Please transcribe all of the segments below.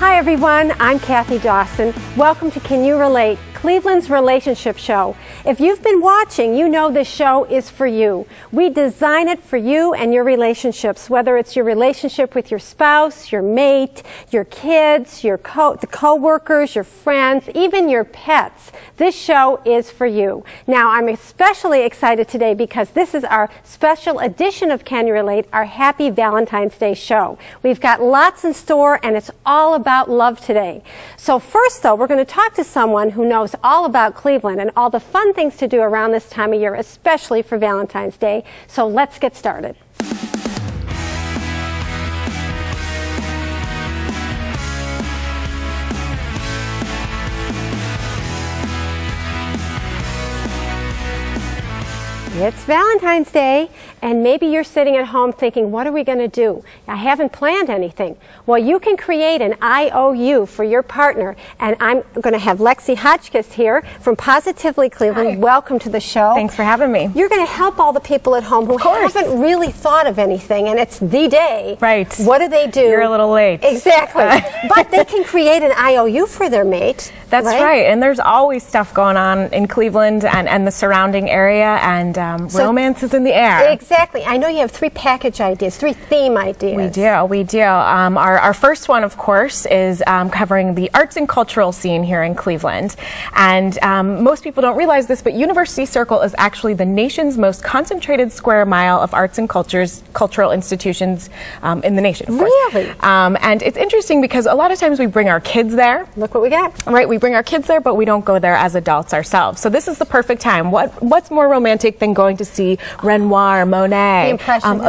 Hi everyone, I'm Kathy Dawson. Welcome to Can You Relate, Cleveland's relationship show. If you've been watching, you know this show is for you. We design it for you and your relationships, whether it's your relationship with your spouse, your mate, your kids, the co-workers, your friends, even your pets. This show is for you. Now, I'm especially excited today because this is our special edition of Can You Relate, our Happy Valentine's Day show. We've got lots in store and it's all about love today. So first though, we're going to talk to someone who knows all about Cleveland and all the fun things to do around this time of year, especially for Valentine's Day. So let's get started. It's Valentine's Day, and maybe you're sitting at home thinking, what are we going to do? I haven't planned anything. Well, you can create an IOU for your partner, and I'm going to have Lexi Hotchkiss here from Positively Cleveland. Hi. Welcome to the show. Thanks for having me. You're going to help all the people at home who haven't really thought of anything, and it's the day. Right. What do they do? You're a little late. Exactly. But they can create an IOU for their mate. That's right. And there's always stuff going on in Cleveland and the surrounding area, and romance is in the air. Exactly. I know you have 3 package ideas, 3 theme ideas. We do. Our first one, of course, is covering the arts and cultural scene here in Cleveland. And most people don't realize this, but University Circle is actually the nation's most concentrated square mile of arts and cultural institutions in the nation. Really? And it's interesting because a lot of times we bring our kids there. Look what we got. Right, we bring our kids there, but we don't go there as adults ourselves. So this is the perfect time. What's more romantic than going to see Renoir, Monet,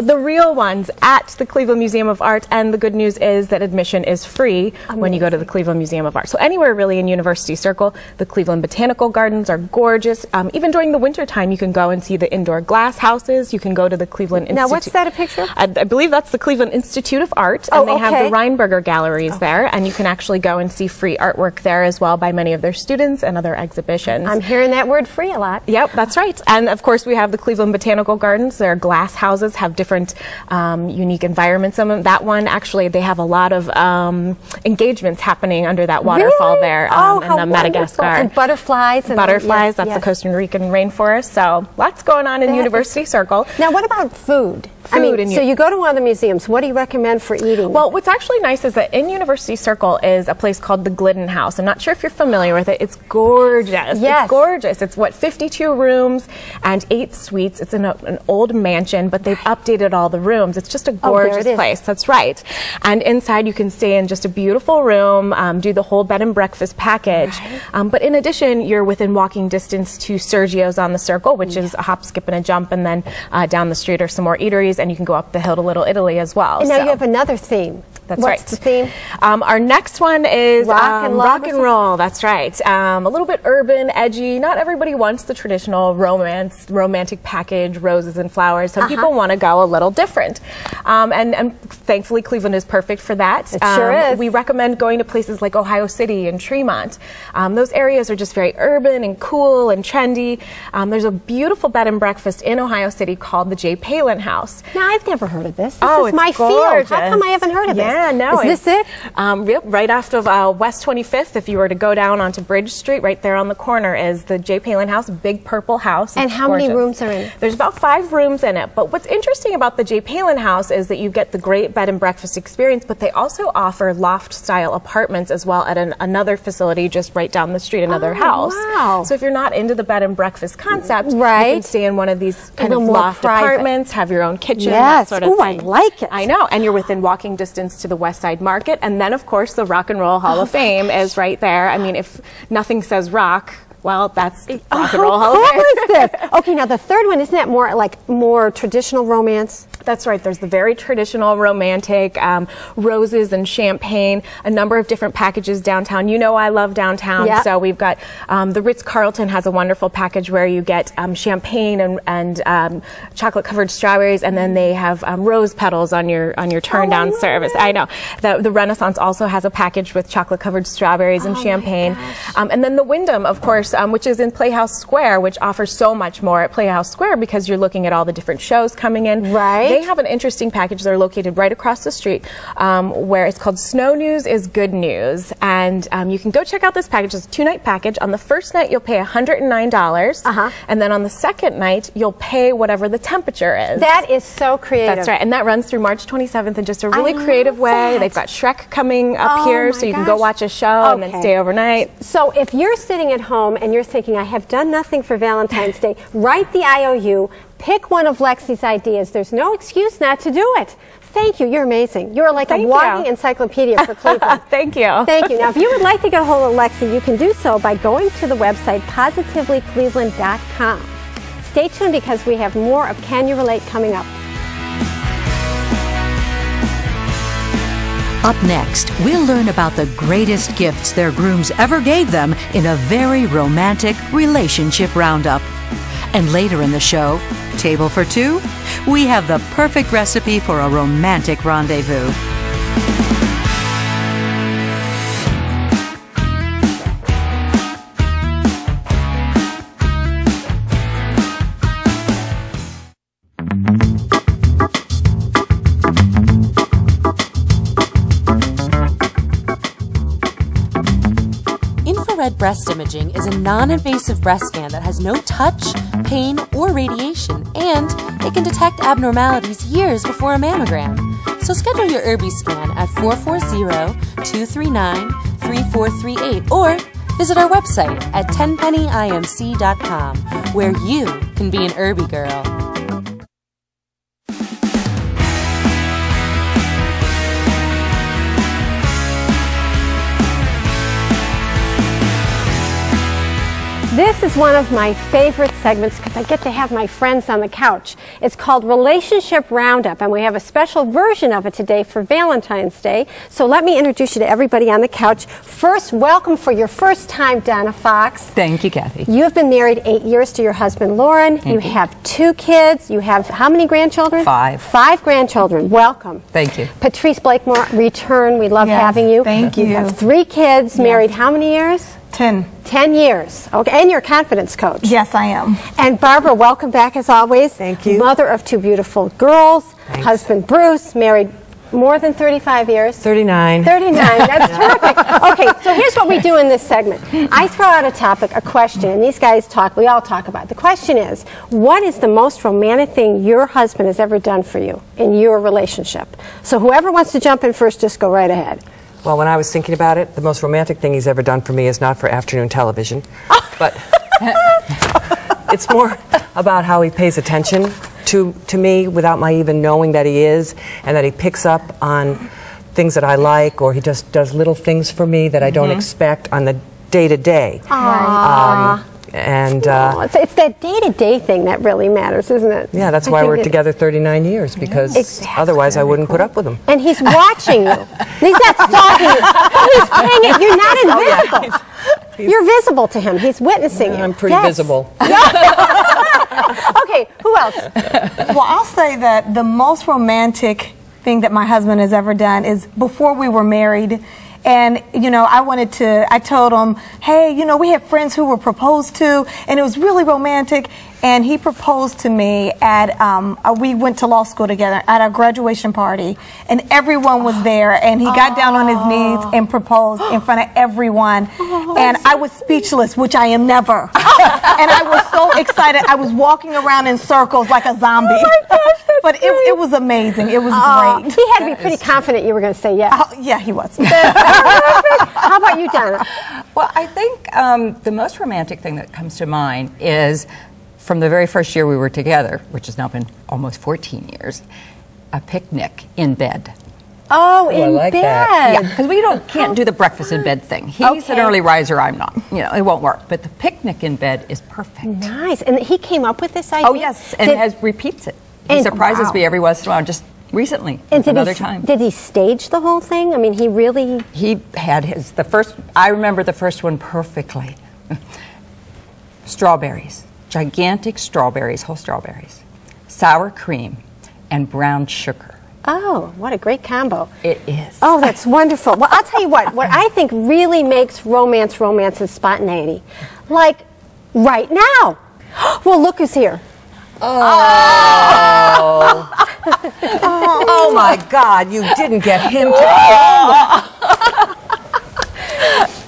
the real ones at the Cleveland Museum of Art? And the good news is that admission is free when you go to the Cleveland Museum of Art. So anywhere really in University Circle. The Cleveland Botanical Gardens are gorgeous. Even during the winter time, you can go and see the indoor glass houses. You can go to the Cleveland Institute. Now, what's that a picture? I believe that's the Cleveland Institute of Art, and they have the Reinberger galleries there, and you can actually go and see free artwork there as well by many of their students and other exhibitions. I'm hearing that word free a lot. Yep, that's right. And of course, we have the Cleveland Botanical Gardens. Their glass houses have different unique environments. That one, actually, they have a lot of engagements happening under that waterfall there in the Madagascar. And butterflies. And butterflies, that's the Costa Rican rainforest. So lots going on in University Circle. Now, what about food? So you go to one of the museums. What do you recommend for eating? Well, what's actually nice is that in University Circle is a place called the Glidden House. I'm not sure if you're familiar with it. It's gorgeous. Yes. It's gorgeous. It's 52 rooms and 8 suites. It's in an old mansion, but they've updated all the rooms. It's just a gorgeous place. That's right. And inside you can stay in just a beautiful room, do the whole bed and breakfast package. Right. But in addition, you're within walking distance to Sergio's on the Circle, which is a hop, skip, and a jump, and then down the street are some more eateries, and you can go up the hill to Little Italy as well. And now you have another theme. That's right. What's the theme? Our next one is rock and roll. That's right. A little bit urban, edgy. Not everybody wants the traditional romantic package, roses and flowers. Some people want to go a little different. And thankfully, Cleveland is perfect for that. It sure is. We recommend going to places like Ohio City and Tremont. Those areas are just very urban and cool and trendy. There's a beautiful bed and breakfast in Ohio City called the J. Palin House. Now, I've never heard of this. This is it's my gorgeous. field. How come I haven't heard of this? Yeah, no. Is this it? Yep, right off of West 25th. If you were to go down onto Bridge Street, right there on the corner is the J. Palin House, big purple house. And how many rooms are in it? There's about 5 rooms in it. But what's interesting about the J. Palin House is that you get the great bed and breakfast experience, but they also offer loft-style apartments as well at another facility just right down the street, another house. Wow. So if you're not into the bed and breakfast concept, you right, can stay in one of these kind of loft apartments, have your own kitchen, yes, that sort of thing. I like it. I know, and you're within walking distance to the West Side Market, and then of course the Rock and Roll Hall of Fame is right there. I mean, if nothing says rock, well, that's Rock and Roll Hall of Fame. Okay, now the third one, isn't that more traditional romance? That's right. There's the very traditional romantic roses and champagne, a number of different packages downtown. You know I love downtown, so we've got the Ritz-Carlton has a wonderful package where you get champagne and chocolate-covered strawberries, and then they have rose petals on your turn-down service. I know. The Renaissance also has a package with chocolate-covered strawberries and champagne. And then the Wyndham, of course, which is in Playhouse Square, which offers so much more at Playhouse Square because you're looking at all the different shows coming in. Right. They have an interesting package. They're located right across the street where it's called Snow News is Good News. And you can go check out this package. It's a 2-night package. On the first night, you'll pay $109. And then on the second night, you'll pay whatever the temperature is. That is so creative. That's right. And that runs through March 27th in just a really creative way. They've got Shrek coming up here, so you can go watch a show and then stay overnight. So if you're sitting at home and you're thinking, I have done nothing for Valentine's Day, write the IOU, pick one of Lexi's ideas. There's no excuse not to do it. Thank you. You're amazing. You're like a walking encyclopedia for Cleveland. Thank you. Thank you. Now, if you would like to get a hold of Lexi, you can do so by going to the website positivelycleveland.com. Stay tuned because we have more of Can You Relate coming up. Up next, we'll learn about the greatest gifts their grooms ever gave them in a very romantic relationship roundup. And later in the show, Table for Two, we have the perfect recipe for a romantic rendezvous. Infrared breast imaging is a non-invasive breast scan that has no touch, pain, or radiation, and it can detect abnormalities years before a mammogram. So schedule your IRBI scan at 440-239-3438 or visit our website at tenpennyimc.com, where you can be an IRBI girl. This is one of my favorite segments because I get to have my friends on the couch. It's called Relationship Roundup, and we have a special version of it today for Valentine's Day. So let me introduce you to everybody on the couch. First, welcome for your first time, Donna Fox. Thank you, Kathy. You have been married 8 years to your husband, Lauren. You have 2 kids. You have how many grandchildren? 5. 5 grandchildren. Welcome. Thank you. Patrice Blakemore, return. We love having you. Thank you. You have 3 kids, married how many years? 10. 10 years. Okay, and you're a confidence coach. Yes, I am. And Barbara, welcome back as always. Thank you. Mother of 2 beautiful girls. Thanks. Husband Bruce, married more than 35 years. 39. 39, that's terrific. Okay, so here's what we do in this segment. I throw out a topic, a question, and these guys talk, we all talk about it. The question is, what is the most romantic thing your husband has ever done for you in your relationship? So whoever wants to jump in first, just go right ahead. Well, when I was thinking about it, the most romantic thing he's ever done for me is not for afternoon television, but it's more about how he pays attention to me without my even knowing that he is, and that he picks up on things that I like, or he just does little things for me that I don't expect on the day-to-day. It's that day-to-day thing that really matters, isn't it? Yeah, that's why we're together 39 years, because otherwise I wouldn't put up with him. And he's watching you. He's not stalking you. He's paying it. You're not invisible. You're visible to him. He's witnessing you. I'm pretty visible. Okay, who else? Well, I'll say that the most romantic thing that my husband has ever done is before we were married. And, you know, I told him, hey, you know, we had friends who were proposed to, and it was really romantic. And he proposed to me at, we went to law school together at our graduation party, and everyone was there, and he got down on his knees and proposed in front of everyone. And I was speechless, which I am never. And I was so excited. I was walking around in circles like a zombie. Oh my gosh, but it was amazing. It was great. He had to be pretty confident you were going to say yes. Yeah, he was. How about you, Donna? Well, I think the most romantic thing that comes to mind is from the very first year we were together, which has now been almost 14 years, a picnic in bed. Oh, in like bed. that. Yeah, because we can't do the breakfast in bed thing. He's an early riser, I'm not. You know, it won't work. But the picnic in bed is perfect. Nice. And he came up with this idea? Oh, yes, and repeats it. He surprises me every once in a while, just recently, another time. Did he stage the whole thing? I mean, he really... He had I remember the first one perfectly. Strawberries. Gigantic strawberries, whole strawberries, sour cream, and brown sugar. Oh, what a great combo. It is. Oh, that's wonderful. Well, I'll tell you what I think really makes romance is spontaneity. Like, right now. Well, look who's here. Oh. Oh my God, you didn't get him to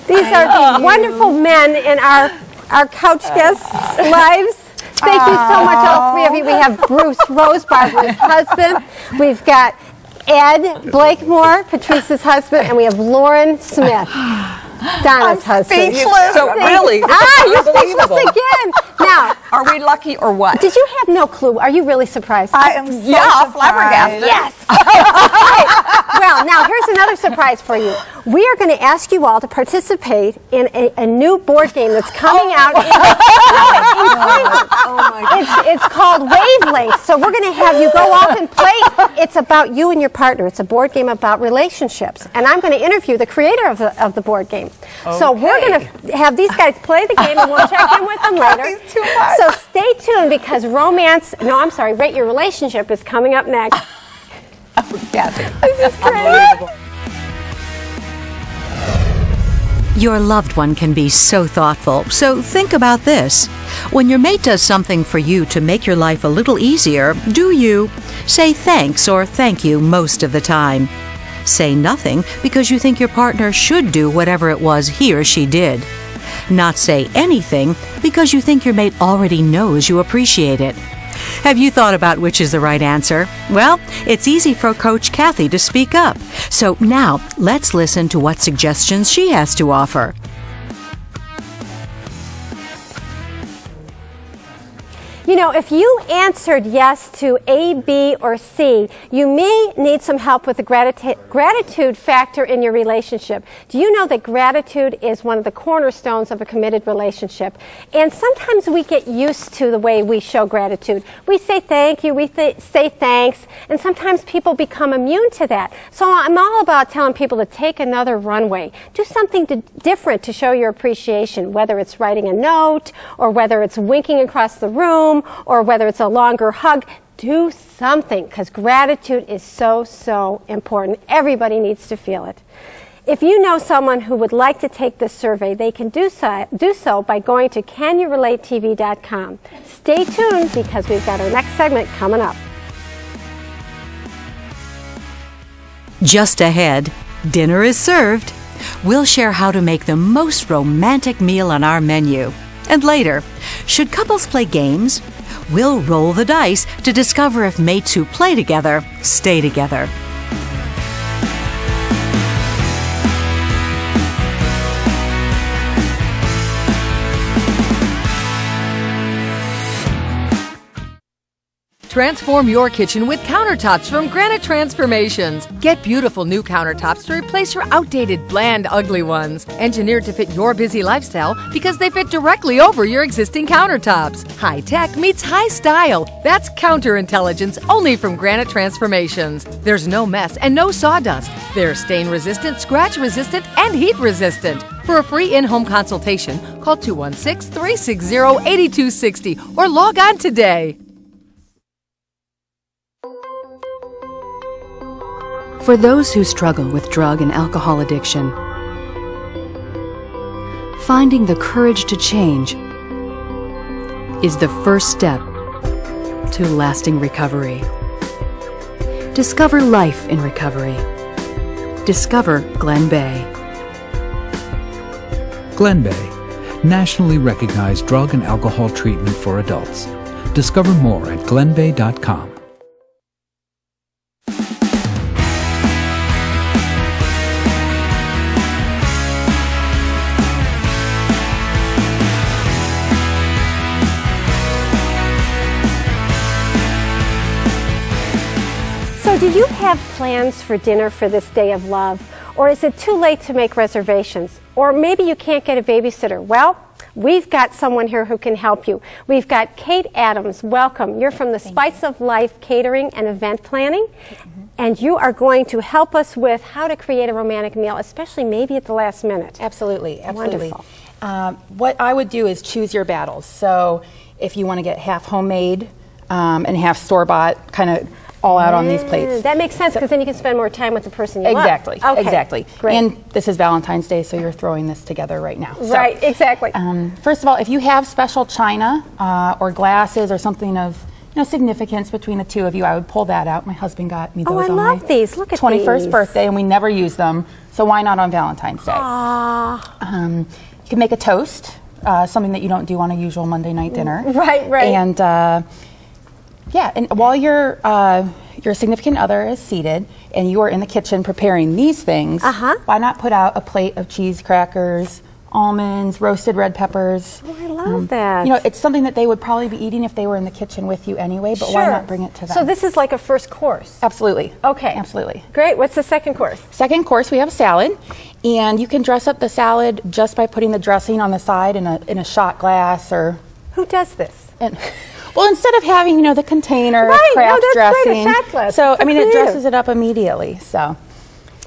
These are the wonderful men in our couch guests' lives. Thank you so much, all three of you. We have Bruce Rose, Barbara's husband. We've got Ed Blakemore, Patrice's husband, and we have Lauren Smith, Donna's husband. Speechless. So really, you're speechless again. Now, are we lucky or what? did you have no clue? Are you really surprised? I am so flabbergasted. Yes. Well, now here's another surprise for you. We are going to ask you all to participate in a new board game that's coming out. It's called Wavelengths. So we're going to have you go off and play. It's about you and your partner. It's a board game about relationships. And I'm going to interview the creator of the board game. Okay. So we're going to have these guys play the game, and we'll check in with them later. Too much. So stay tuned, because Rate Your Relationship is coming up next. Kathy. This is unbelievable. Your loved one can be so thoughtful, so think about this. When your mate does something for you to make your life a little easier, do you say thanks or thank you most of the time? Say nothing because you think your partner should do whatever it was he or she did. Not say anything because you think your mate already knows you appreciate it. Have you thought about which is the right answer? Well, it's easy for Coach Kathy to speak up. So now, let's listen to what suggestions she has to offer. You know, if you answered yes to A, B, or C, you may need some help with the gratitude factor in your relationship. Do you know that gratitude is one of the cornerstones of a committed relationship? And sometimes we get used to the way we show gratitude. We say thank you, we say thanks, and sometimes people become immune to that. So I'm all about telling people to take another runway. Do something different to show your appreciation, whether it's writing a note, or whether it's winking across the room, or whether it's a longer hug. Do something, because gratitude is so, so important. Everybody needs to feel it. If you know someone who would like to take this survey, they can do so by going to CanYouRelateTV.com. Stay tuned, because we've got our next segment coming up. Just ahead, dinner is served. We'll share how to make the most romantic meal on our menu. And later, should couples play games? We'll roll the dice to discover if mates who play together stay together. Transform your kitchen with countertops from Granite Transformations. Get beautiful new countertops to replace your outdated, bland, ugly ones. Engineered to fit your busy lifestyle because they fit directly over your existing countertops. High tech meets high style. That's counterintelligence only from Granite Transformations. There's no mess and no sawdust. They're stain resistant, scratch resistant, and heat resistant. For a free in-home consultation, call 216-360-8260 or log on today. For those who struggle with drug and alcohol addiction, finding the courage to change is the first step to lasting recovery. Discover life in recovery. Discover Glen Bay. Glen Bay, nationally recognized drug and alcohol treatment for adults. Discover more at glenbay.com. So do you have plans for dinner for this day of love? Or is it too late to make reservations? Or maybe you can't get a babysitter. Well, we've got someone here who can help you. We've got Kate Adams. Welcome. You're from the Spice of Life Catering and Event Planning. And you are going to help us with how to create a romantic meal, especially maybe at the last minute. Absolutely, absolutely. Wonderful. What I would do is choose your battles. So if you want to get half homemade and half store-bought, kind of all out on these plates. That makes sense because then you can spend more time with the person you exactly, love. Okay. Exactly. Great. And this is Valentine's Day, so you're throwing this together right now. Right, so, exactly. First of all, if you have special china or glasses or something of significance between the two of you, I would pull that out. My husband got me those I on love my these. Look at 21st these. birthday, and we never use them, so why not on Valentine's Day? Aww. You can make a toast, something that you don't do on a usual Monday night dinner. Right, right. And yeah, and while your significant other is seated and you are in the kitchen preparing these things, why not put out a plate of cheese crackers, almonds, roasted red peppers. Oh, I love that. You know, it's something that they would probably be eating if they were in the kitchen with you anyway, but why not bring it to them? So this is like a first course? Absolutely. Okay. Absolutely. Great. What's the second course? Second course, we have a salad, and you can dress up the salad just by putting the dressing on the side in a shot glass or... Who does this? Well, instead of having, the container, craft dressing. Great, a shot glass. So, I mean, it dresses it up immediately, so...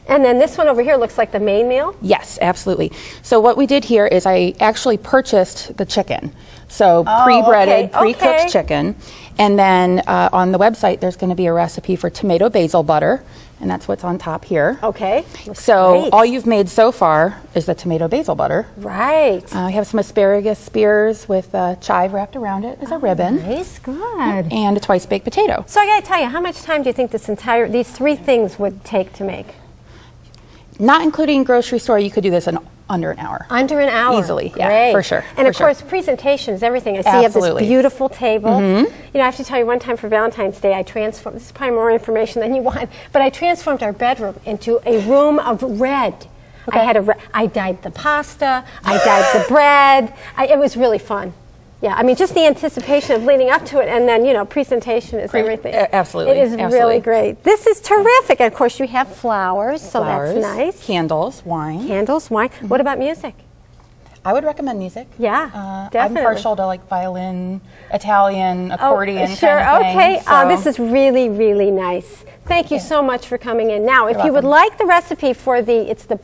And then this one over here looks like the main meal? Yes, absolutely. So what we did here is I actually purchased the chicken. So pre-breaded, pre-cooked chicken. And then on the website, there's going to be a recipe for tomato basil butter. And that's what's on top here. Okay. So all you've made so far is the tomato basil butter. Right. We have some asparagus spears with chive wrapped around it as a ribbon. Nice, good. And a twice baked potato. So I got to tell you, how much time do you think these three things would take to make? Not including grocery store, you could do this in under an hour. Under an hour? Easily, yeah, for sure. And of course, presentations, everything. I see you have this beautiful table. You know, I have to tell you, one time for Valentine's Day, I transformed, this is probably more information than you want, but I transformed our bedroom into a room of red. I dyed the pasta, I dyed the bread. It was really fun. Yeah, I mean, just the anticipation of leading up to it, and then, presentation is everything. Absolutely. It is really great. This is terrific. And of course, you have flowers, so that's nice. Candles, wine. Candles, wine. What about music? I would recommend music. Yeah, definitely. I'm partial to violin, Italian, accordion sure, kind of thing. Okay. This is really, really nice. Thank you so much for coming in. Now, if you would like the recipe for it's the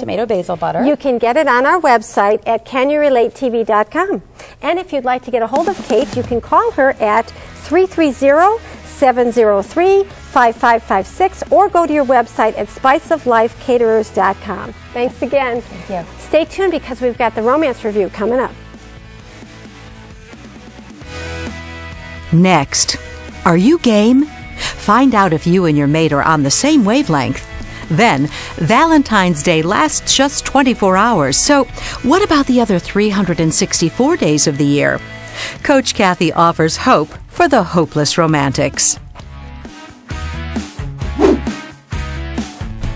tomato basil butter. You can get it on our website at canyourelatetv.com. And if you'd like to get a hold of Kate, you can call her at 330-703-5556 or go to your website at spiceoflifecaterers.com. Thanks again. Thank you. Stay tuned because we've got the romance review coming up. Next, are you game? Find out if you and your mate are on the same wavelength. Then, Valentine's Day lasts just 24 hours, so what about the other 364 days of the year? Coach Kathy offers hope for the hopeless romantics.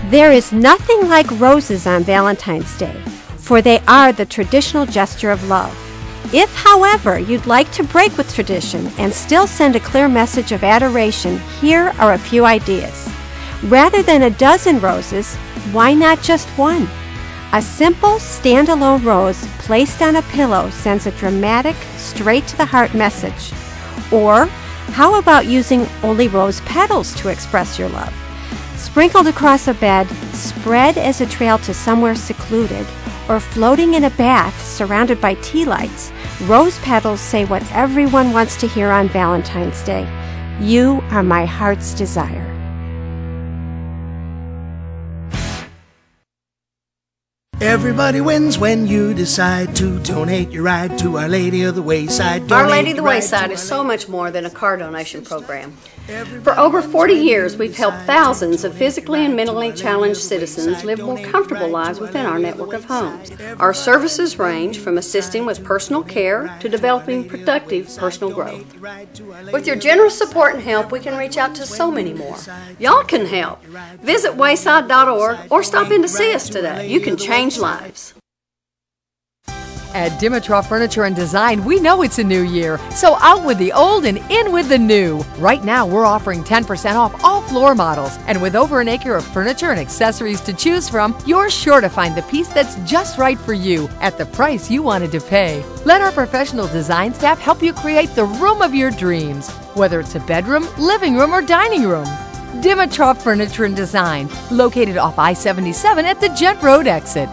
There is nothing like roses on Valentine's Day, for they are the traditional gesture of love. If, however, you'd like to break with tradition and still send a clear message of adoration, here are a few ideas. Rather than a dozen roses, why not just one? A simple, standalone rose placed on a pillow sends a dramatic, straight-to-the-heart message. Or, how about using only rose petals to express your love? Sprinkled across a bed, spread as a trail to somewhere secluded, or floating in a bath surrounded by tea lights, rose petals say what everyone wants to hear on Valentine's Day. You are my heart's desire. Everybody wins when you decide to donate your ride to Our Lady of the Wayside. Our Lady of the Wayside is so much more than a car donation program. For over 40 years, we've helped thousands of physically and mentally challenged citizens live more comfortable lives within our network of homes. Our services range from assisting with personal care to developing productive personal growth. With your generous support and help, we can reach out to so many more. Y'all can help. Visit wayside.org or stop in to see us today. You can change lives. At Dimitrov Furniture and Design, we know it's a new year, so out with the old and in with the new. Right now, we're offering 10% off all floor models, and with over an acre of furniture and accessories to choose from, you're sure to find the piece that's just right for you at the price you wanted to pay. Let our professional design staff help you create the room of your dreams, whether it's a bedroom, living room, or dining room. Dimitrov Furniture and Design, located off I-77 at the Jet Road exit.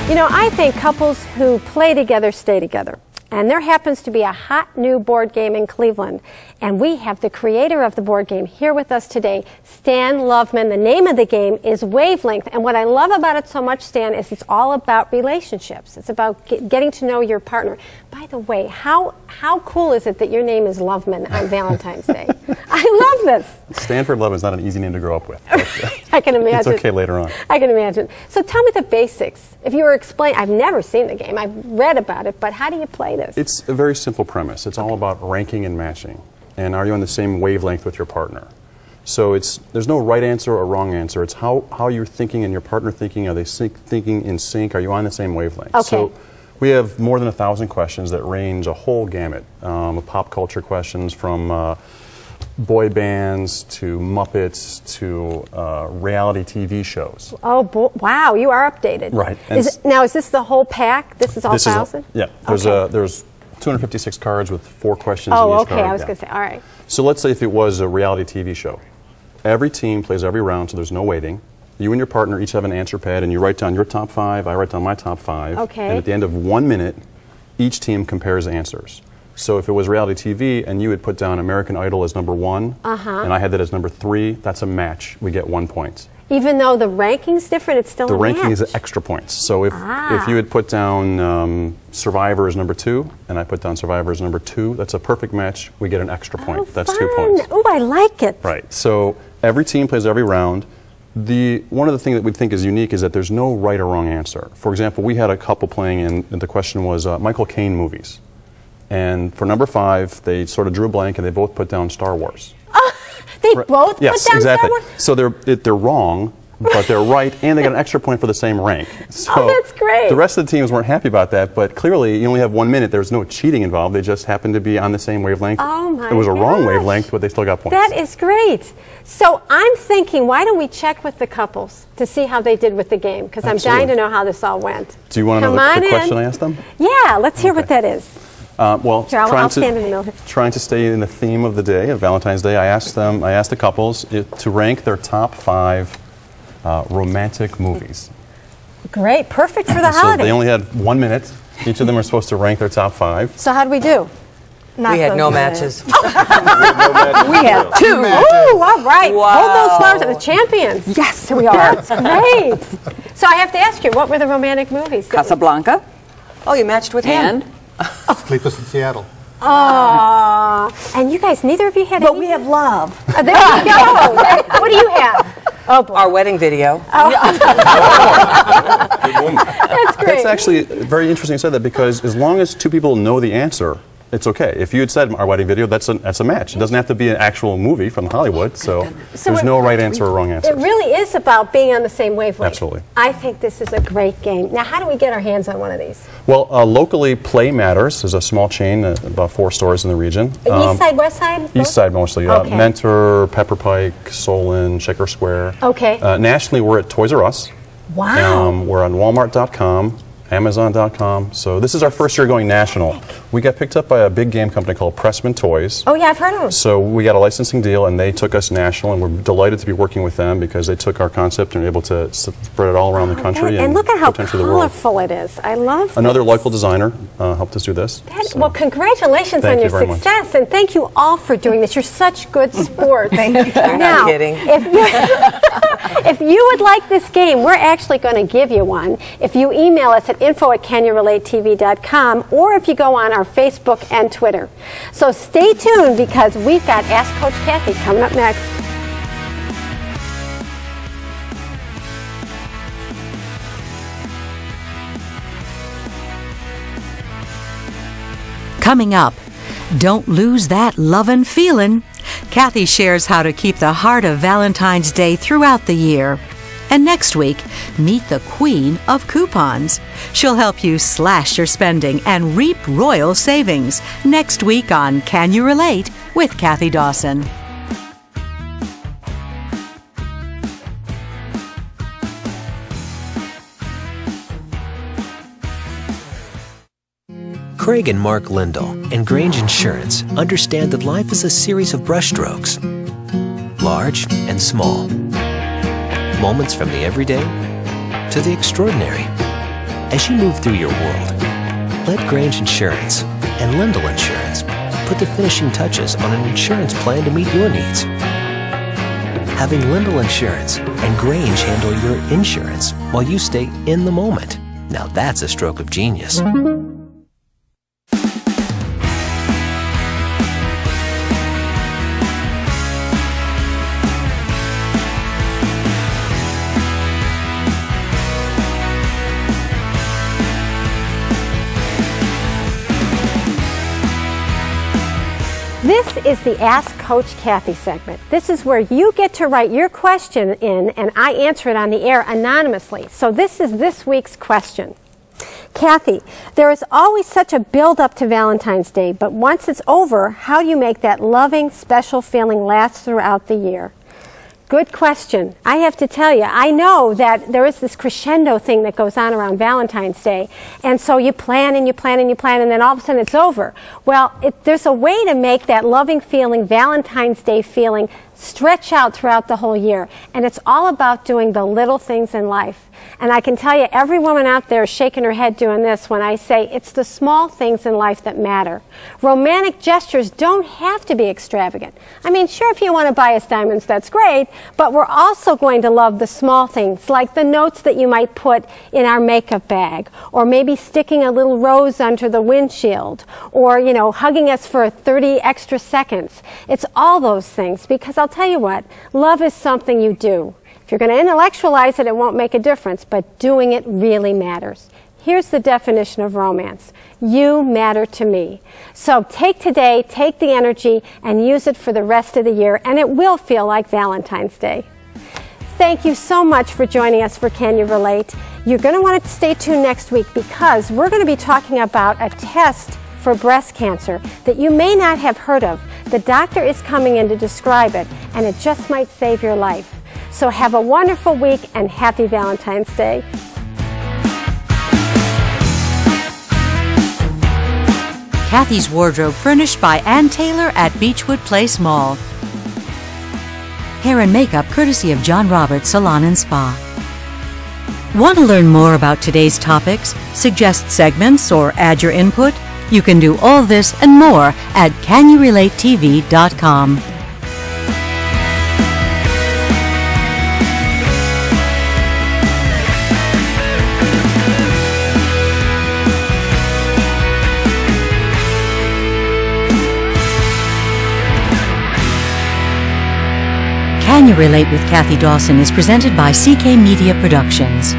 You know, I think couples who play together stay together. And there happens to be a hot new board game in Cleveland. And we have the creator of the board game here with us today, Stan Loveman. The name of the game is Wavelength. And what I love about it so much, Stan, is it's all about relationships. It's about getting to know your partner. By the way, how cool is it that your name is Loveman on Valentine's Day? I love this. Stanford Loveman is not an easy name to grow up with. I can imagine. It's okay later on. I can imagine. So tell me the basics. If you were explaining, I've never seen the game. I've read about it, but how do you play this? It's a very simple premise. It's all about ranking and matching. And are you on the same wavelength with your partner? So there's no right answer or wrong answer. It's how you're thinking and your partner thinking. Are they thinking in sync? Are you on the same wavelength? Okay. So we have more than 1,000 questions that range a whole gamut of pop culture questions from boy bands to Muppets to reality TV shows. Oh, wow, you are updated. Right. Now, is this the whole pack? This is all 1,000? Yeah. There's 256 cards with 4 questions in each card. I was going to say, all right. So let's say if it was a reality TV show. Every team plays every round, so there's no waiting. You and your partner each have an answer pad, and you write down your top 5, I write down my top 5. Okay. And at the end of 1 minute, each team compares answers. So if it was reality TV and you had put down American Idol as number 1, and I had that as number 3, that's a match. We get 1 point. Even though the ranking's different, it's still a match? The ranking is extra points. So if you had put down Survivor as number 2, and I put down Survivor as number 2, that's a perfect match. We get an extra point. That's fun. 2 points. Oh, I like it. Right. So every team plays every round. One of the things that we think is unique is that there's no right or wrong answer. For example, we had a couple playing, and the question was Michael Caine movies. And for number 5, they sort of drew a blank, and they both put down Star Wars. They both put down exactly. Star Wars? So they're wrong, but they're right, and they got an extra point for the same rank. So oh, that's great. The rest of the teams weren't happy about that, but clearly you only have 1 minute. There's no cheating involved. They just happened to be on the same wavelength. Oh, my It was a gosh. wrong wavelength, but they still got points. That is great. So I'm thinking, why don't we check with the couples to see how they did with the game? Because I'm dying to know how this all went. Do you want to know the question I asked them? Yeah, let's hear what that is. Well, Here, I'll stand in the middle. Trying to stay in the theme of the day, of Valentine's Day, I asked the couples to rank their top 5 romantic movies. Great, perfect for the So holiday. they only had 1 minute. Each of them are supposed to rank their top 5. So how do we do? We had no matches. We had 2. Ooh, all right. Wow. Hold those flowers up. The champions. Yes, we are. That's great. So I have to ask you, what were the romantic movies? Casablanca. Oh, you matched with him. Sleepless in Seattle. And you guys, neither of you had But we have love. There you go. What do you have? Oh, boy. Our wedding video. That's great. It's actually very interesting you said that, because as long as 2 people know the answer, it's okay. If you had said our wedding video, that's a match. It doesn't have to be an actual movie from Hollywood, so there's no right answer or wrong answer. It really is about being on the same wavelength. Absolutely. I think this is a great game. Now, how do we get our hands on one of these? Well, locally, Play Matters is a small chain, about 4 stores in the region. East side, west side? East side mostly. Okay. Mentor, Pepper Pike, Solon, Shaker Square. Okay. Nationally, we're at Toys R Us. Wow. We're on Walmart.com. Amazon.com. So this is our first year going national. We got picked up by a big game company called Pressman Toys. Oh, yeah, I've heard of them. So we got a licensing deal, and they took us national, and we're delighted to be working with them because they took our concept and were able to spread it all around the country and look at how potentially the world. colorful it is. I love Another this. local designer helped us do this. Well, congratulations on your success, and thank you all for doing this. You're such good sports. Thank you. Now, I'm kidding. If you would like this game, we're actually going to give you one. If you email us at info@canyourelatetv.com, or if you go on our Facebook and Twitter. So stay tuned, because we've got Ask Coach Kathy coming up next. Coming up, don't lose that lovin' feelin'. Kathy shares how to keep the heart of Valentine's Day throughout the year. And next week, meet the queen of coupons. She'll help you slash your spending and reap royal savings. Next week on Can You Relate with Kathy Dawson. Craig and Mark Lindahl and Grange Insurance understand that life is a series of brushstrokes, large and small. Moments from the everyday to the extraordinary. as you move through your world. Let Grange Insurance and Lindell Insurance put the finishing touches on an insurance plan to meet your needs. Having Lindell Insurance and Grange handle your insurance while you stay in the moment. Now that's a stroke of genius. This is the Ask Coach Kathy segment. This is where you get to write your question in and I answer it on the air anonymously. So this is this week's question. Kathy, there is always such a build-up to Valentine's Day, but once it's over, how do you make that loving, special feeling last throughout the year? Good question. I have to tell you, I know that there is this crescendo thing that goes on around Valentine's Day, and so you plan and you plan and you plan, and then all of a sudden it's over. Well, there's a way to make that loving feeling, Valentine's Day feeling, stretch out throughout the whole year, and it's all about doing the little things in life. And I can tell you, every woman out there is shaking her head doing this when I say it's the small things in life that matter. Romantic gestures don't have to be extravagant. I mean, sure, if you want to buy us diamonds, that's great, but we're also going to love the small things, like the notes that you might put in our makeup bag, or maybe sticking a little rose under the windshield, or, you know, hugging us for 30 extra seconds. It's all those things, because I'll tell you what, love is something you do. If you're going to intellectualize it, it won't make a difference, but doing it really matters. Here's the definition of romance. You matter to me. So take today, take the energy, and use it for the rest of the year, and it will feel like Valentine's Day. Thank you so much for joining us for Can You Relate? You're going to want to stay tuned next week because we're going to be talking about a test for breast cancer that you may not have heard of. The doctor is coming in to describe it, and it just might save your life. So have a wonderful week and happy Valentine's Day. Kathy's wardrobe furnished by Ann Taylor at Beechwood Place Mall. Hair and makeup courtesy of John Roberts Salon and Spa. Want to learn more about today's topics, suggest segments, or add your input? You can do all this and more at CanYouRelateTV.com. Can You Relate with Kathy Dawson is presented by CK Media Productions.